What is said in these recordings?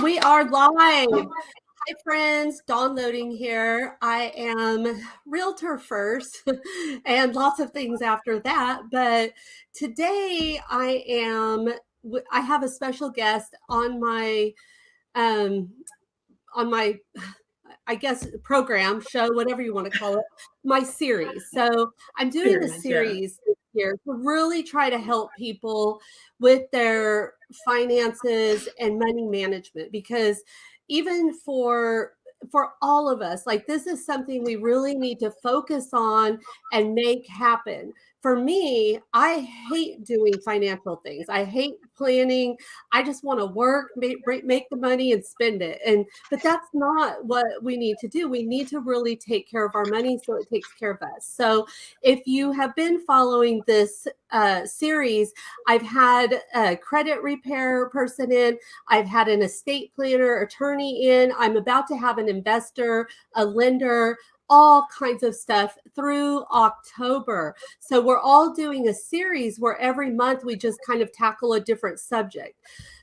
We are live. Hi, friends. Dawn Loding here. I am realtor first and lots of things after that. But today I have a special guest um, on my, I guess, program, show, whatever you want to call it, my series. So I'm doing the series this year to really try to help people with their finances and money management, because even for all of us, like, this is something we really need to focus on and make happen. For me, I hate doing financial things. I hate planning. I just want to work, make the money and spend it. But that's not what we need to do. We need to really take care of our money so it takes care of us. So if you have been following this series, I've had a credit repair person in, I've had an estate planner, attorney in, I'm about to have an investor, a lender, all kinds of stuff through October. So we're all doing a series where every month we just kind of tackle a different subject.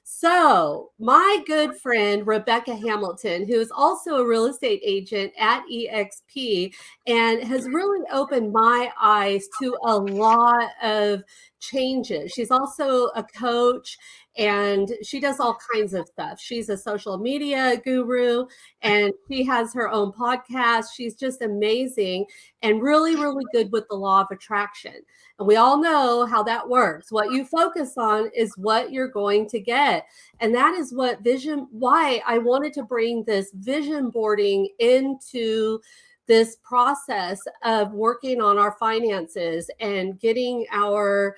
So my good friend, Rebecca Hamilton, who is also a real estate agent at EXP and has really opened my eyes to a lot of changes. She's also a coach and she does all kinds of stuff. She's a social media guru and she has her own podcast. She's just amazing and really, really good with the law of attraction. And we all know how that works. What you focus on is what you're going to get. And that is why I wanted to bring this vision boarding into this process of working on our finances and getting our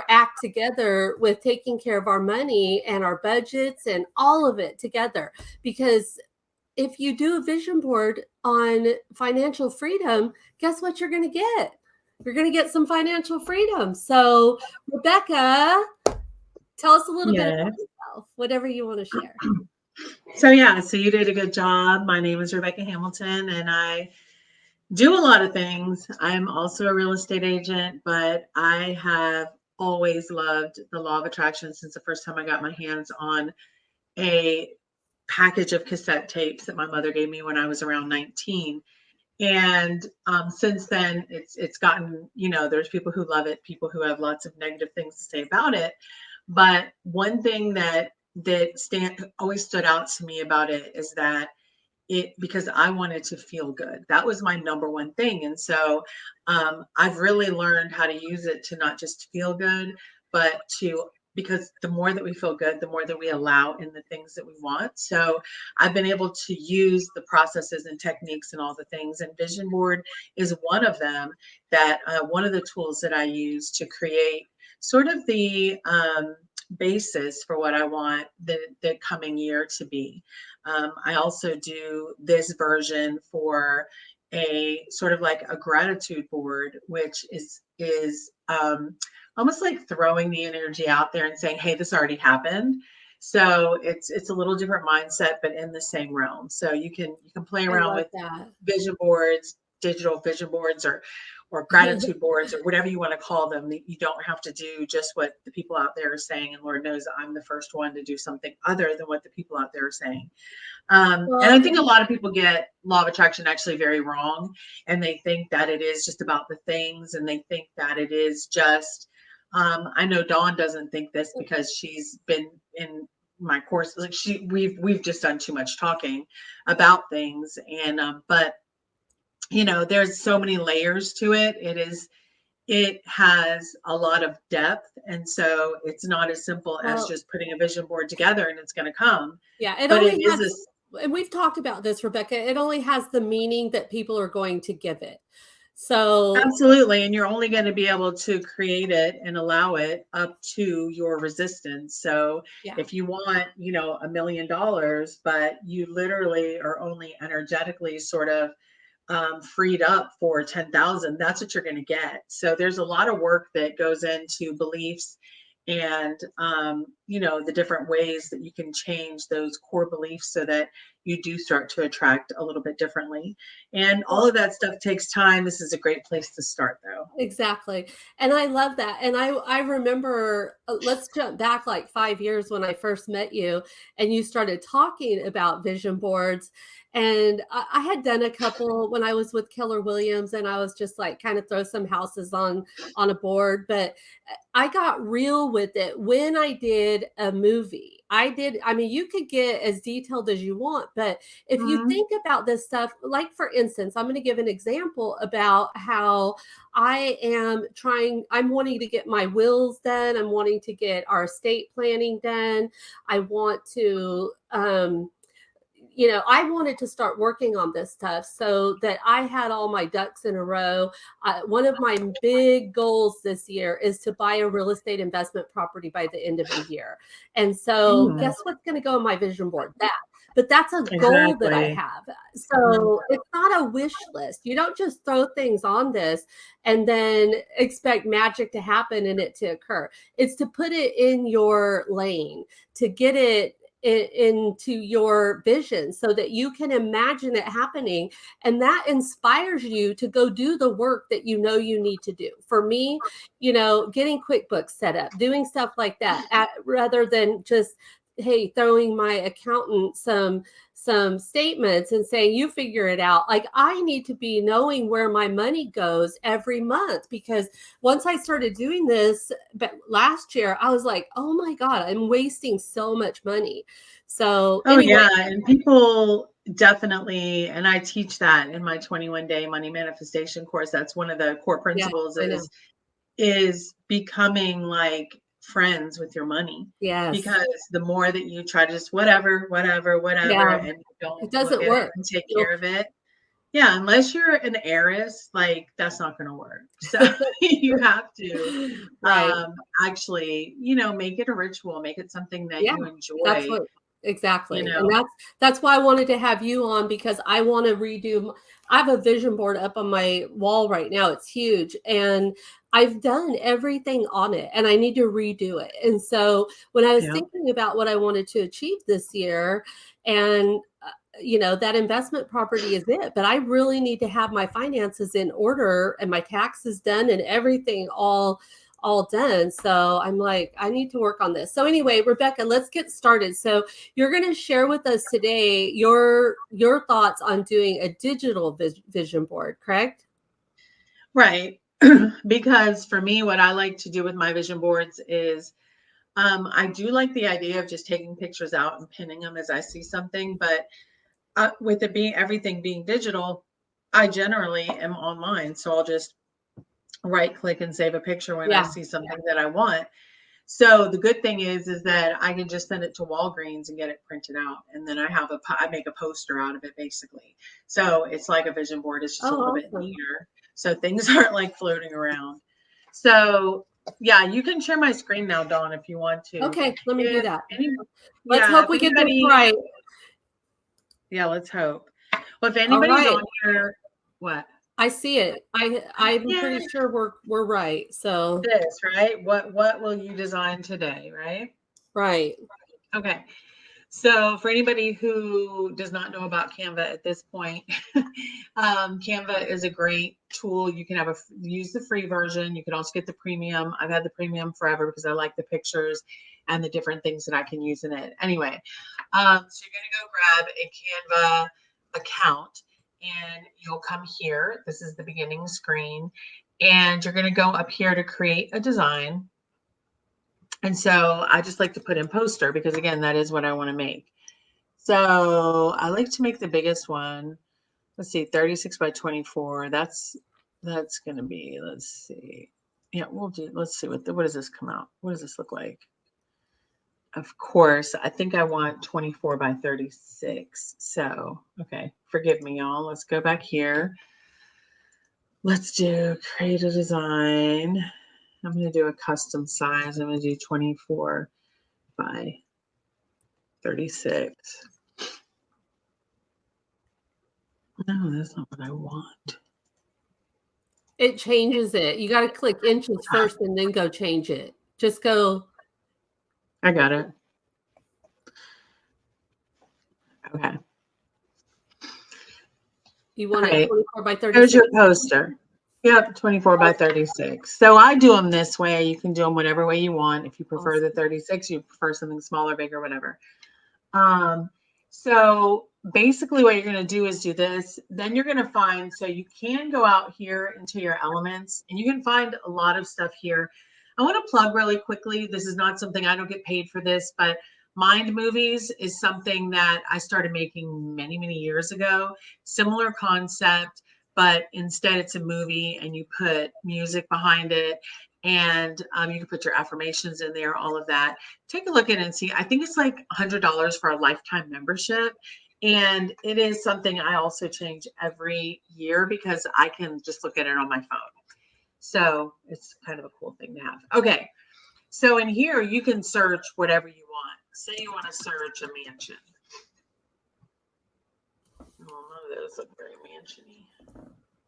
act together with taking care of our money and our budgets and all of it together. Because if you do a vision board on financial freedom, guess what you're going to get? You're going to get some financial freedom. So, Rebecca, tell us a little bit about yourself, whatever you want to share. So you did a good job. My name is Rebecca Hamilton, and I do a lot of things. I'm also a real estate agent, but I have always loved the law of attraction since the first time I got my hands on a package of cassette tapes that my mother gave me when I was around 19. And since then, it's gotten, there's people who love it, people who have lots of negative things to say about it. But one thing that always stood out to me about it is that because I wanted to feel good. That was my number one thing. And so I've really learned how to use it to not just feel good, but because the more that we feel good, the more that we allow in the things that we want. So I've been able to use the processes and techniques and all the things. And Vision Board is one of them, that one of the tools that I use to create sort of the basis for what I want the coming year to be. I also do this version for a sort of like a gratitude board, which is almost like throwing the energy out there and saying, hey, this already happened. So it's a little different mindset, but in the same realm. So you can play around with vision boards, digital vision boards, or gratitude boards, or whatever you want to call them. You don't have to do just what the people out there are saying. And Lord knows I'm the first one to do something other than what the people out there are saying. And I think a lot of people get law of attraction actually very wrong. And they think that it is just about the things, and they think that it is just, I know Dawn doesn't think this because she's been in my course. Like we've just done too much talking about things. And, but there's so many layers to it. It has a lot of depth. And so it's not as simple as just putting a vision board together and it's going to come. Yeah. And we've talked about this, Rebecca, it only has the meaning that people are going to give it. So absolutely. And you're only going to be able to create it and allow it up to your resistance. So if you want, $1 million, but you literally are only energetically sort of freed up for 10,000, that's what you're going to get. So there's a lot of work that goes into beliefs and the different ways that you can change those core beliefs so that you do start to attract a little bit differently. And all of that stuff takes time. This is a great place to start, though. Exactly. And I love that. And I remember, let's jump back like 5 years when I first met you and you started talking about vision boards. And I had done a couple when I was with Keller Williams, and I was just like kind of throw some houses on a board, but I got real with it when I did a movie. I mean, you could get as detailed as you want, but if you Mhm. think about this stuff, like for instance, I'm going to give an example about how I'm wanting to get my wills done. I'm wanting to get our estate planning done. I want to, I wanted to start working on this stuff so that I had all my ducks in a row. One of my big goals this year is to buy a real estate investment property by the end of the year. And so, Mm, guess what's going to go on my vision board? That. But that's a goal that I exactly. have. Mhm. So it's not a wish list. You don't just throw things on this and then expect magic to happen and it to occur. It's to put it in your lane, to get it into your vision so that you can imagine it happening, and that inspires you to go do the work that you know you need to do. For me, getting QuickBooks set up, doing stuff like that, rather than just, hey, throwing my accountant some statements and saying, you figure it out. Like, I need to be knowing where my money goes every month, because once I started doing this last year, I was like, oh my God, I'm wasting so much money. So Oh, anyway, yeah. And people definitely, and I teach that in my 21-day money manifestation course. That's one of the core yeah, principles I know. is becoming like friends with your money. Yes. Because the more that you try to just whatever, whatever, whatever, Yeah. and you don't It look doesn't at it work. and take You'll, care of it. Yeah, unless you're an heiress, like that's not going to work. So you have to right. actually, make it a ritual, make it something that Yeah, you that's enjoy, what you exactly. And know. that's why I wanted to have you on, because I want to I have a vision board up on my wall right now. It's huge, and I've done everything on it, and I need to redo it. And so when I was Yeah. thinking about what I wanted to achieve this year, and that investment property is it, but I really need to have my finances in order and my taxes done and everything all done. So I'm like, I need to work on this. So anyway, Rebecca, let's get started. So you're going to share with us today your thoughts on doing a digital vision board, correct? Right. Because for me, what I like to do with my vision boards is I do like the idea of just taking pictures out and pinning them as I see something, but with it being everything being digital, I generally am online. So I'll just right click and save a picture when I Yeah. see something that I want. So the good thing is that I can just send it to Walgreens and get it printed out, and then I make a poster out of it basically. So it's like a vision board. It's just a little Oh, bit awesome. neater, so things aren't like floating around. So yeah, you can share my screen now, Dawn, if you want to. Okay, let me do If that. any, Let's yeah, hope if we get this anybody, right. yeah, let's hope. Well, if All anybody's right. on here, what? I see it. I'm Yeah, pretty sure we're right. So, this, right? What will you design today, right? right. Okay. So for anybody who does not know about Canva at this point, Canva is a great tool. You can use the free version. You can also get the premium. I've had the premium forever because I like the pictures and the different things that I can use in it. Anyway, so you're going to go grab a Canva account and you'll come here. This is the beginning screen. And you're going to go up here to create a design. And so I just like to put in poster because again, that is what I want to make. So I like to make the biggest one. Let's see, 36 by 24. That's going to be, let's see. Yeah, let's see what does this come out? What does this look like? Of course, I think I want 24 by 36. So, okay, forgive me, y'all. Let's go back here. Let's do create a design. I'm going to do a custom size. I'm going to do 24 by 36. No, that's not what I want. It changes it. You got to click inches first and then go change it. Just go. I got it. Okay. You All want it right. 24 by There's 36? your poster. Yep, 24 by 36. So I do them this way. You can do them whatever way you want. If you prefer the Awesome. 36, you prefer something smaller, bigger, whatever. Um, so basically what you're going to do is do this. Then you're going to find, so you can go out here into your elements and you can find a lot of stuff here. I want to plug really quickly. This is not something, I don't get paid for this, but Mind Movies is something that I started making many, many years ago. Similar concept, but instead it's a movie and you put music behind it, and you can put your affirmations in there, all of that. Take a look at it and see. I think it's like $100 for a lifetime membership. And it is something I also change every year because I can just look at it on my phone. So it's kind of a cool thing to have. Okay. So in here, you can search whatever you want. Say you want to search a mansion. Oh, none of those look very mansion-y.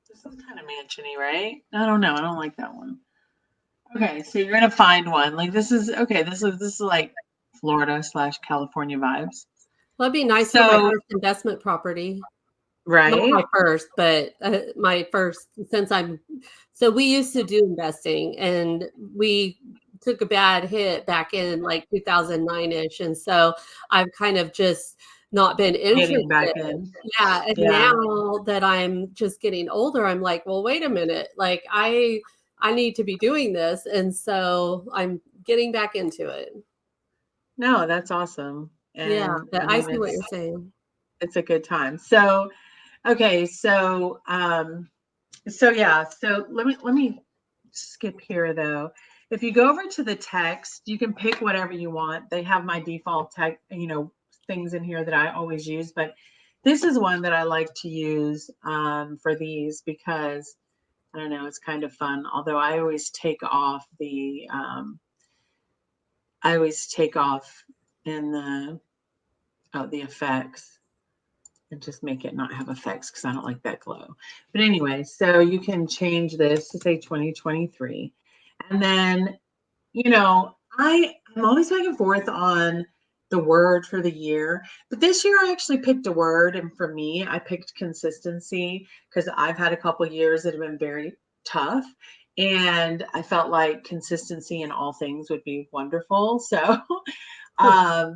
This is kind of mansion-y, right? I don't know. I don't like that one. Okay, so you're gonna find one. Like this is okay. This is like Florida / California vibes. That'd be nice for my So first investment property. Not my right, first, but my first since I'm so we used to do investing and we took a bad hit back in like 2009-ish. And so I've kind of just not been getting back interested. in. Yeah. And Yeah. now that I'm just getting older, I'm like, well, wait a minute. Like I need to be doing this. And so I'm getting back into it. No, that's awesome. Yeah. And I But I mean see what you're saying. it's a good time. So okay, so yeah, so let me skip here though. If you go over to the text, you can pick whatever you want. They have my default text, things in here that I always use, but this is one that I like to use for these because I don't know, it's kind of fun. Although I always take off in the effects and just make it not have effects because I don't like that glow. But anyway, so you can change this to say 2023. And then, I'm always back and forth on the word for the year. But this year I actually picked a word. And for me, I picked consistency because I've had a couple years that have been very tough. And I felt like consistency in all things would be wonderful. So um,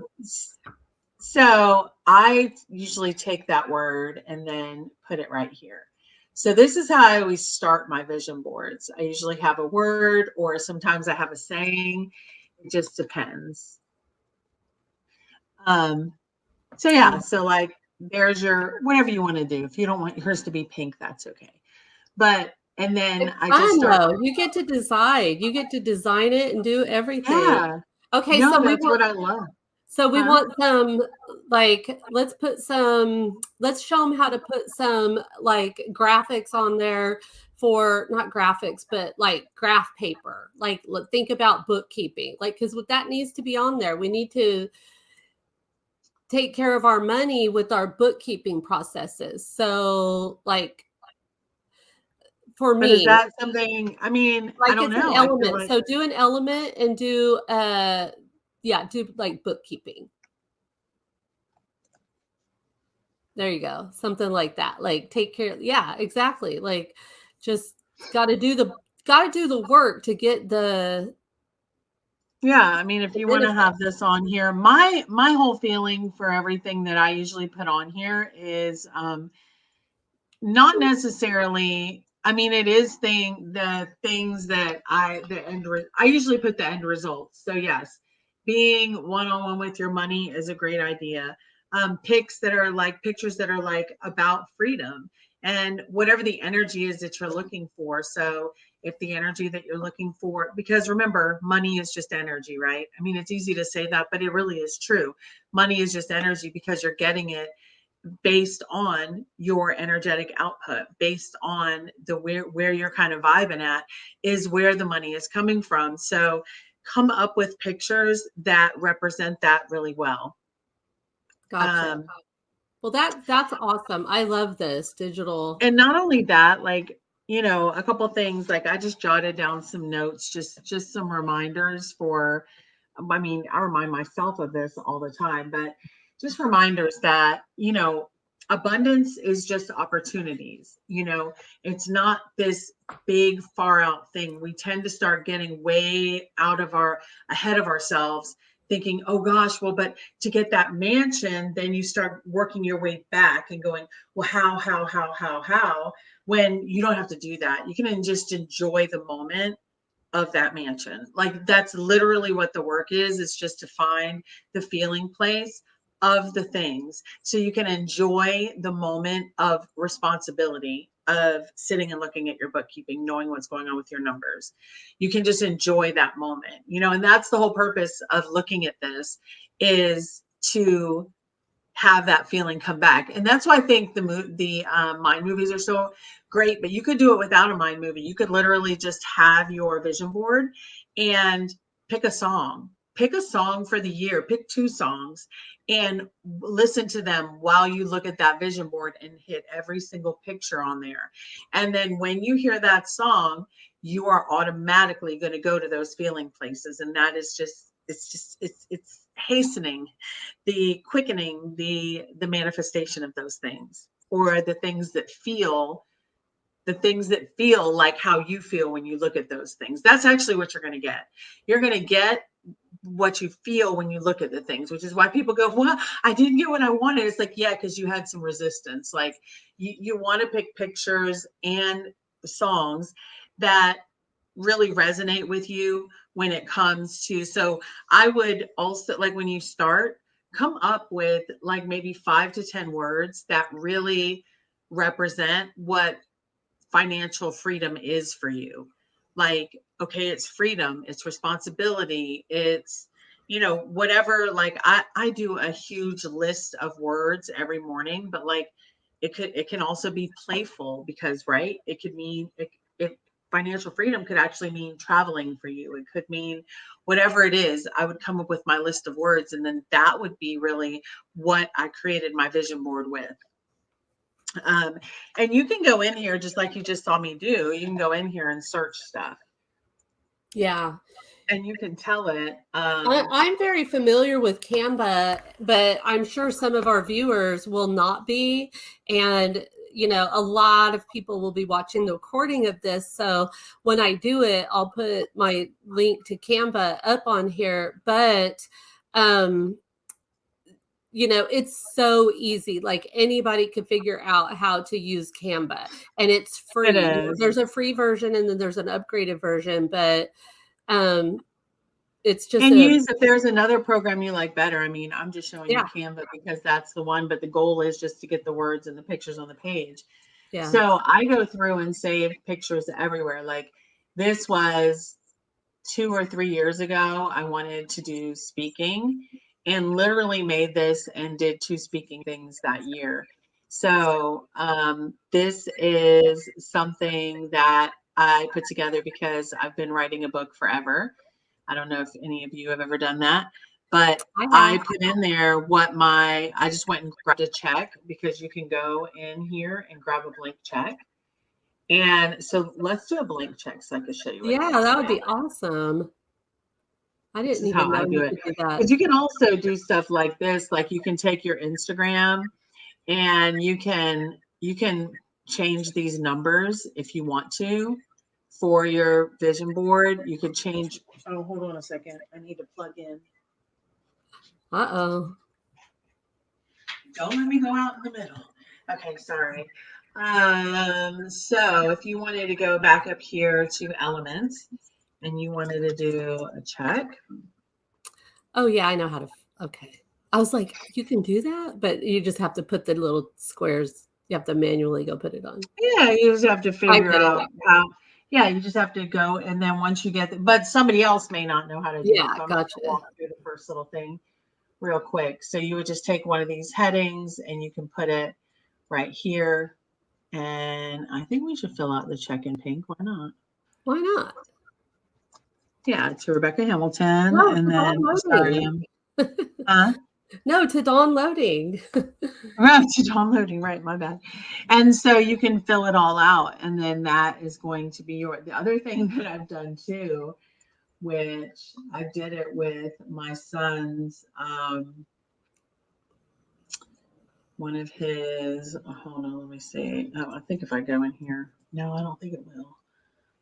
so I usually take that word and then put it right here. So this is how I always start my vision boards. I usually have a word or sometimes I have a saying. It just depends. Um, so yeah, so like there's your whatever you want to do. If you don't want yours to be pink, that's okay. But and then It's I just fun start. though. You get to decide. You get to design it and do everything. Yeah. Okay, No, that's what I love. we Huh? want some like let's show them how to put some like graphics on there for not graphics but like graph paper. Like think about bookkeeping. Like cuz what that needs to be on there. We need to take care of our money with our bookkeeping processes. So like for But is me, that something, I mean, I like don't it's an know. I feel element. like So do an element and do do like bookkeeping. There you go. Something like that. Like take care. Yeah, exactly. Like just got to do the work to get yeah, I mean, if the you want to benefit. have this on here, my whole feeling for everything that I usually put on here is not necessarily. I mean, it is the things that I usually put the end results. So yes, being one-on-one with your money is a great idea. Pics that are like pictures that are like about freedom and whatever the energy is that you're looking for. So if the energy that you're looking for, because remember, money is just energy, right? I mean, it's easy to say that, but it really is true. Money is just energy because you're getting it based on your energetic output, based on the where you're kind of vibing at is where the money is coming from. So come up with pictures that represent that really well. Gotcha. Um, Well, that's awesome. I love this digital. and not only that, like, a couple things, like I just jotted down some notes, just some reminders for I mean, I remind myself of this all the time, but just reminders that, abundance is just opportunities. It's not this big far out thing. We tend to start getting way ahead of ourselves, thinking, oh gosh, well, but to get that mansion, then you start working your way back and going, well, how, when you don't have to do that. You can just enjoy the moment of that mansion. Like, that's literally what the work is. It's just to find the feeling place of the things so you can enjoy the moment of responsibility of sitting and looking at your bookkeeping, knowing what's going on with your numbers. You can just enjoy that moment, and that's the whole purpose of looking at this, is to have that feeling come back. And that's why I think the mind movies are so great. But you could do it without a mind movie. You could literally just have your vision board and pick a song for the year, pick 2 songs and listen to them while you look at that vision board and hit every single picture on there. And then when you hear that song, you are automatically going to go to those feeling places. And that is just, it's hastening, the quickening, the manifestation of those things, or the things that feel like how you feel when you look at those things. That's actually what you're going to get. You're going to get what you feel when you look at the things, which is why people go, well, I didn't get what I wanted. It's like, yeah, because you had some resistance. Like, you want to pick pictures and songs that really resonate with you when it comes to, so I would also, like, when you start, come up with like maybe 5 to 10 words that really represent what financial freedom is for you. Like, okay, it's freedom, it's responsibility, it's, whatever. Like, I do a huge list of words every morning, but like, it can also be playful, because, right, it could mean, it financial freedom could actually mean traveling for you. It could mean whatever it is. I would come up with my list of words, and then that would be really what I created my vision board with. And you can go in here, just like you just saw me do. You can go in here and search stuff. Yeah. And you can tell it. I'm very familiar with Canva, but I'm sure some of our viewers will not be. And, a lot of people will be watching the recording of this. So when I do it, I'll put my link to Canva up on here. But, it's so easy. Like, anybody could figure out how to use Canva, and it's free. It is. There's a free version and then there's an upgraded version, but it's just if there's another program you like better. I mean, I'm just showing you yeah. Canva because that's the one, but the goal is just to get the words and the pictures on the page. Yeah. So I go through and save pictures everywhere. Like, this was 2 or 3 years ago. I wanted to do speaking and literally made this and did 2 speaking things that year. So this is something that I put together because I've been writing a book forever. I don't know if any of you have ever done that, but I put in there I just went and grabbed a check, because you can go in here and grab a blank check. And so let's do a blank check so I can show you. Yeah, that would be awesome. I didn't even know you could do that. Because you can also do stuff like this. Like, you can take your Instagram and you can change these numbers if you want to for your vision board. You could change. Oh, hold on a second. I need to plug in. Uh-oh. Don't let me go out in the middle. Okay, sorry. So if you wanted to go back up here to elements and you wanted to do a check. Oh yeah, I know how to. Okay. I was like, you can do that, but you just have to put the little squares. You have to manually go put it on. Yeah, you just have to figure out how. Yeah, you just have to go, and then once you get, but somebody else may not know how to do it. So I'm gotcha. going to walk through the first little thing real quick. So you would just take one of these headings and you can put it right here. And I think we should fill out the check in pink. Why not? Why not? Yeah, to Rebecca Hamilton. No, and then sorry, no, to Dawn Loading. Right, to Dawn Loading, right, my bad. And so you can fill it all out, and then that is going to be the other thing that I've done too which I did it with my son's, one of his, hold on, let me see. Oh, I think if I go in here, no, I don't think it will.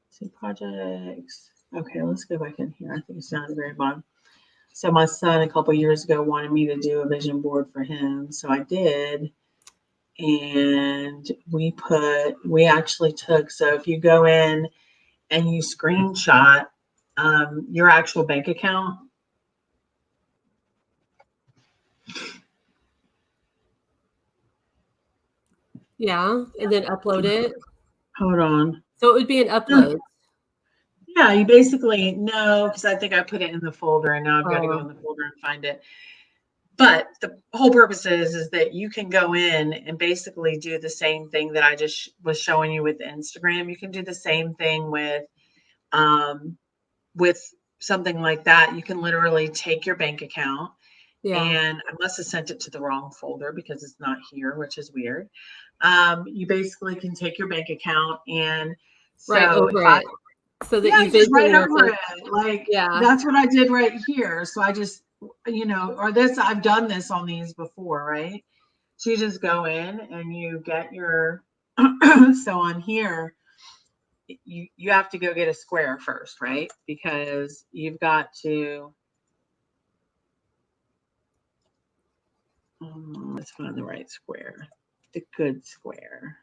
See projects. Okay, let's go back in here. I think it's down at the very bottom. So my son a couple years ago wanted me to do a vision board for him. So I did. And we actually took, so if you go in and you screenshot your actual bank account. Yeah, and then upload it. Hold on. So it would be an upload. Yeah, you basically no, because I think I put it in the folder and now I've got to go in the folder and find it. But the whole purpose is that you can go in and basically do the same thing that I just was showing you with Instagram. You can do the same thing with something like that. You can literally take your bank account, and I must have sent it to the wrong folder because it's not here, which is weird. You basically can take your bank account and right so over it. So that you just right vision over it. Like that's what I did right here. So I just, or this, I've done this on these before, right? So you just go in and you get your, so on here, you have to go get a square first, right? Because you've got to, let's find the right square, the good square.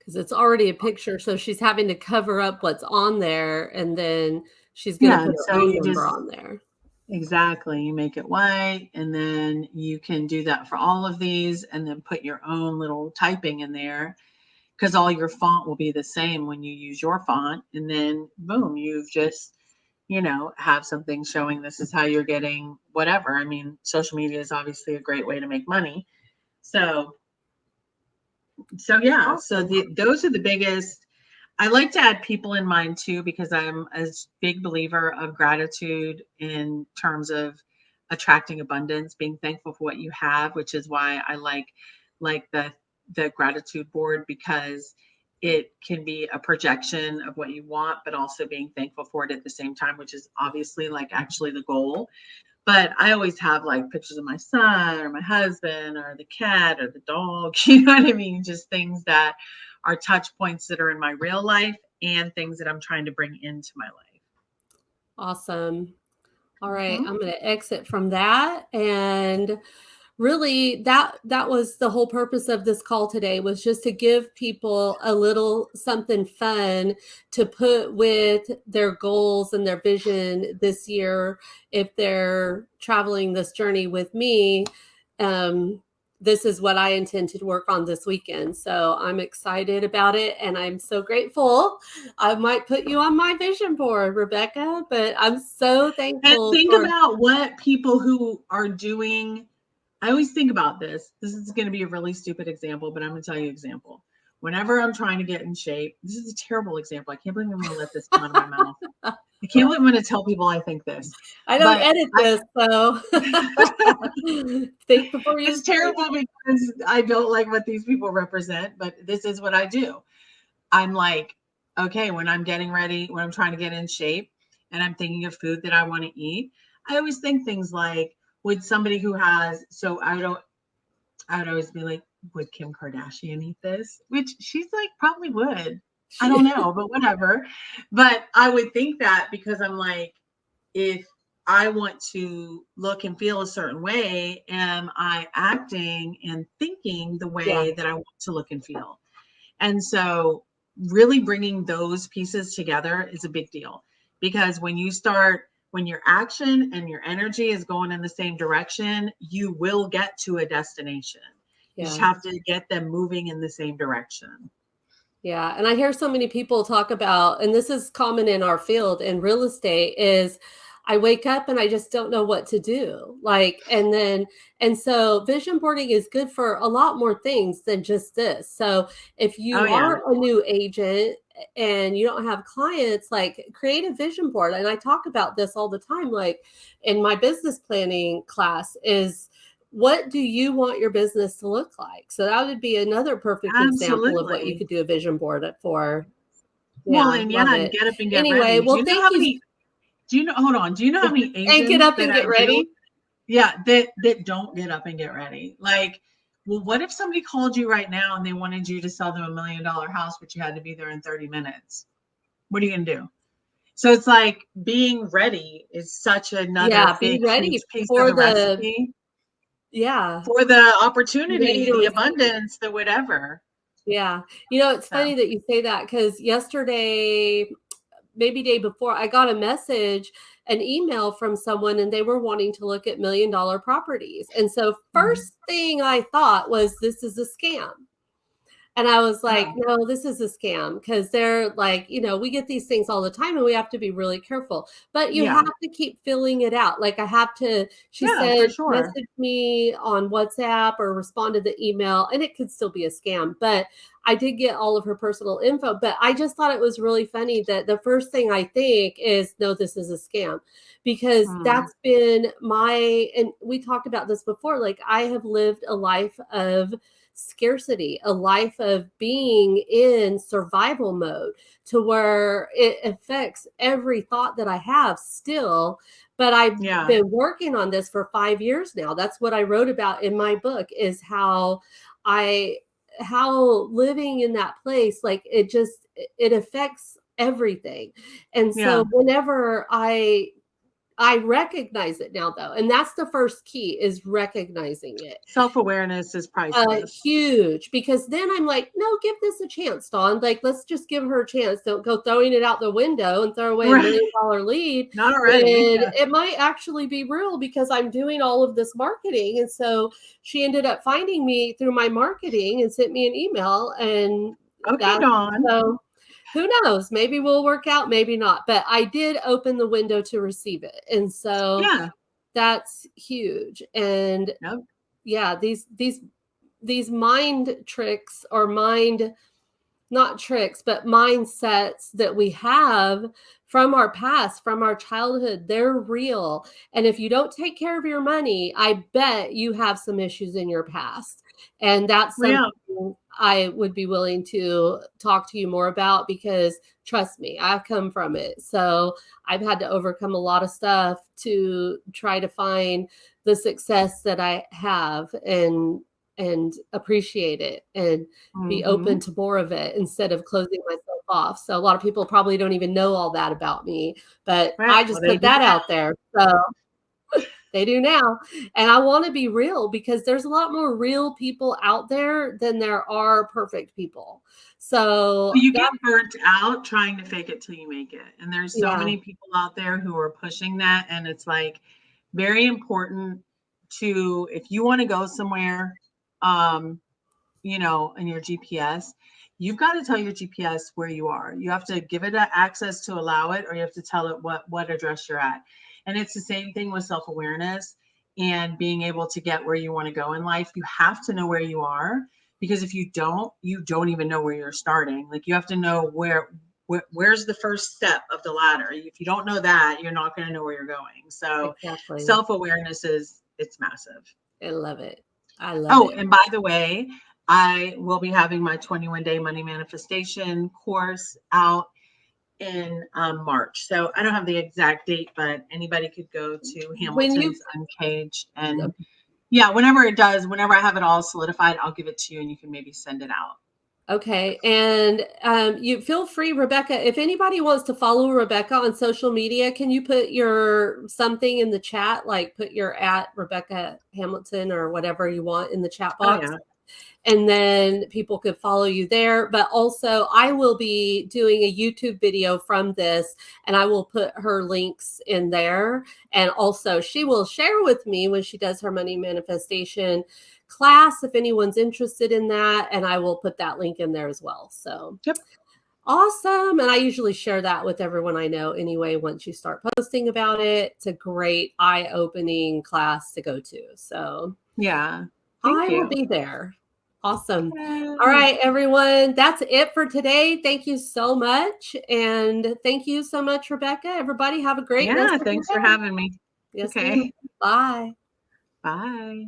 because it's already a picture, so she's having to cover up what's on there, and then she's going to put her own number on there. Exactly. You make it white, and then you can do that for all of these and then put your own little typing in there because all your font will be the same when you use your font. And then boom, you've just, have something showing this is how you're getting whatever. I mean, social media is obviously a great way to make money. So yeah, so those are the biggest. I like to add people in mind too, because I'm a big believer of gratitude in terms of attracting abundance, being thankful for what you have, which is why I like the gratitude board, because it can be a projection of what you want, but also being thankful for it at the same time, which is obviously like actually the goal. But I always have like pictures of my son or my husband or the cat or the dog, you know what I mean? Just things that are touch points that are in my real life and things that I'm trying to bring into my life. Awesome. All right. I'm going to exit from that. And really that was the whole purpose of this call today, was just to give people a little something fun to put with their goals and their vision this year. If they're traveling this journey with me, this is what I intend to work on this weekend. So I'm excited about it, and I'm so grateful. I might put you on my vision board, Rebecca, but I'm so thankful. And think about what people who are doing. I always think about this. This is going to be a really stupid example, but I'm going to tell you an example. Whenever I'm trying to get in shape, this is a terrible example. I can't believe I'm going to let this come out of my mouth. I can't believe I'm going to tell people I think this. I don't edit this, so think before you. It's terrible because I don't like what these people represent, but this is what I do. I'm like, okay, when I'm getting ready, when I'm trying to get in shape and I'm thinking of food that I want to eat, I always think things like, would somebody who has, so I would always be like, would Kim Kardashian eat this? Which she's like, probably would. I don't know, but whatever. But I would think that because I'm like, if I want to look and feel a certain way, am I acting and thinking the way that I want to look and feel? And so really bringing those pieces together is a big deal, because when your action and your energy is going in the same direction, you will get to a destination. You just have to get them moving in the same direction. Yeah. And I hear so many people talk about, and this is common in our field in real estate, is I wake up and I just don't know what to do. And so vision boarding is good for a lot more things than just this. So if you are a new agent and you don't have clients, like create a vision board. And I talk about this all the time, like in my business planning class, is what do you want your business to look like? So that would be another perfect example of what you Absolutely. could do a vision board for. Well, Yeah, and love yeah, and it. get up and get Anyway, ready. Do well, you know thank how you. many, do you know, hold on, do you know how many And get agents up that and I get ready. do? Yeah, that don't get up and get ready. Like, well, what if somebody called you right now and they wanted you to sell them $1 million house, but you had to be there in 30 minutes? What are you gonna do? So it's like being ready is such another Yeah, be big, ready huge piece of for the the, recipe yeah, for the ready opportunity, to the receive. abundance, the whatever. Yeah. You know, it's So, funny that you say that, because yesterday, maybe day before, I got a message, an email from someone, and they were wanting to look at $1 million properties. And so mhm. first thing I thought was, this is a scam. And I was like, Oh, no, this is a scam, because they're like, we get these things all the time and we have to be really careful. But you yeah, have to keep filling it out. Like I have to, she yeah, for said, sure. message me on WhatsApp or respond to the email, and it could still be a scam. But I did get all of her personal info. But I just thought it was really funny that the first thing I think is, no, this is a scam, because Mm, that's been and we talked about this before. Like I have lived a life of scarcity, a life of being in survival mode, to where it affects every thought that I have still. But I've yeah, been working on this for 5 years now. That's what I wrote about in my book, is I how living in that place, like it affects everything. And yeah. so whenever I recognize it now, though, and that's the first key, is recognizing it. Self-awareness is priceless. Huge, because then I'm like, no, give this a chance, Dawn. Like, let's just give her a chance. Don't go throwing it out the window and throw away a Right. $1 million lead Not already. when Yeah. it might actually be real, because I'm doing all of this marketing. And so she ended up finding me through my marketing and sent me an email, and Okay, that Dawn. so who knows? Maybe we'll work out, maybe not. But I did open the window to receive it. And so Yeah. that's huge. And Nope. yeah, these mind tricks, or mind, not tricks, but mindsets that we have from our past, from our childhood, they're real. And if you don't take care of your money, I bet you have some issues in your past. And that's Well, something yeah. I would be willing to talk to you more about, because trust me, I've come from it. So I've had to overcome a lot of stuff to try to find the success that I have, and appreciate it, and be open Mhm. to more of it, instead of closing myself off. So a lot of people probably don't even know all that about me, but Right. I Well, just they put do that now. out there. So they do now. And I want to be real, because there's a lot more real people out there than there are perfect people. So Well, you that, get burnt out trying to fake it till you make it. And there's so yeah, many people out there who are pushing that. And it's like very important to, if you want to go somewhere, um, in your GPS, you've got to tell your GPS where you are. You have to give it access to allow it, or you have to tell it what address you're at. And it's the same thing with self-awareness and being able to get where you want to go in life. You have to know where you are, because if you don't even know where you're starting. Like you have to know where's the first step of the ladder. If you don't know that, you're not going to know where you're going. So exactly. self-awareness it's massive. I love it. I love Oh, it. and by the way, I will be having my 21-day money manifestation course out in March. So I don't have the exact date, but anybody could go to When you Hamilton's Uncaged. And yeah, whenever I have it all solidified, I'll give it to you and you can maybe send it out. Okay. And you feel free, Rebecca, if anybody wants to follow Rebecca on social media, can you put your something in the chat, like put your at Rebecca Hamilton or whatever you want in the chat Oh, box? yeah. And then people could follow you there. But also, I will be doing a YouTube video from this, and I will put her links in there. And also, she will share with me when she does her money manifestation class, if anyone's interested in that. And I will put that link in there as well. So Yep. awesome. And I usually share that with everyone I know anyway. Once you start posting about it, it's a great eye-opening class to go to. So Yeah. Thank I will you. be there. Awesome. All Yay. right, everyone. That's it for today. Thank you so much. And thank you so much, Rebecca. Everybody have a great rest Yeah, of your thanks for day. having me. Yes, ma'am. Okay. Bye. Bye.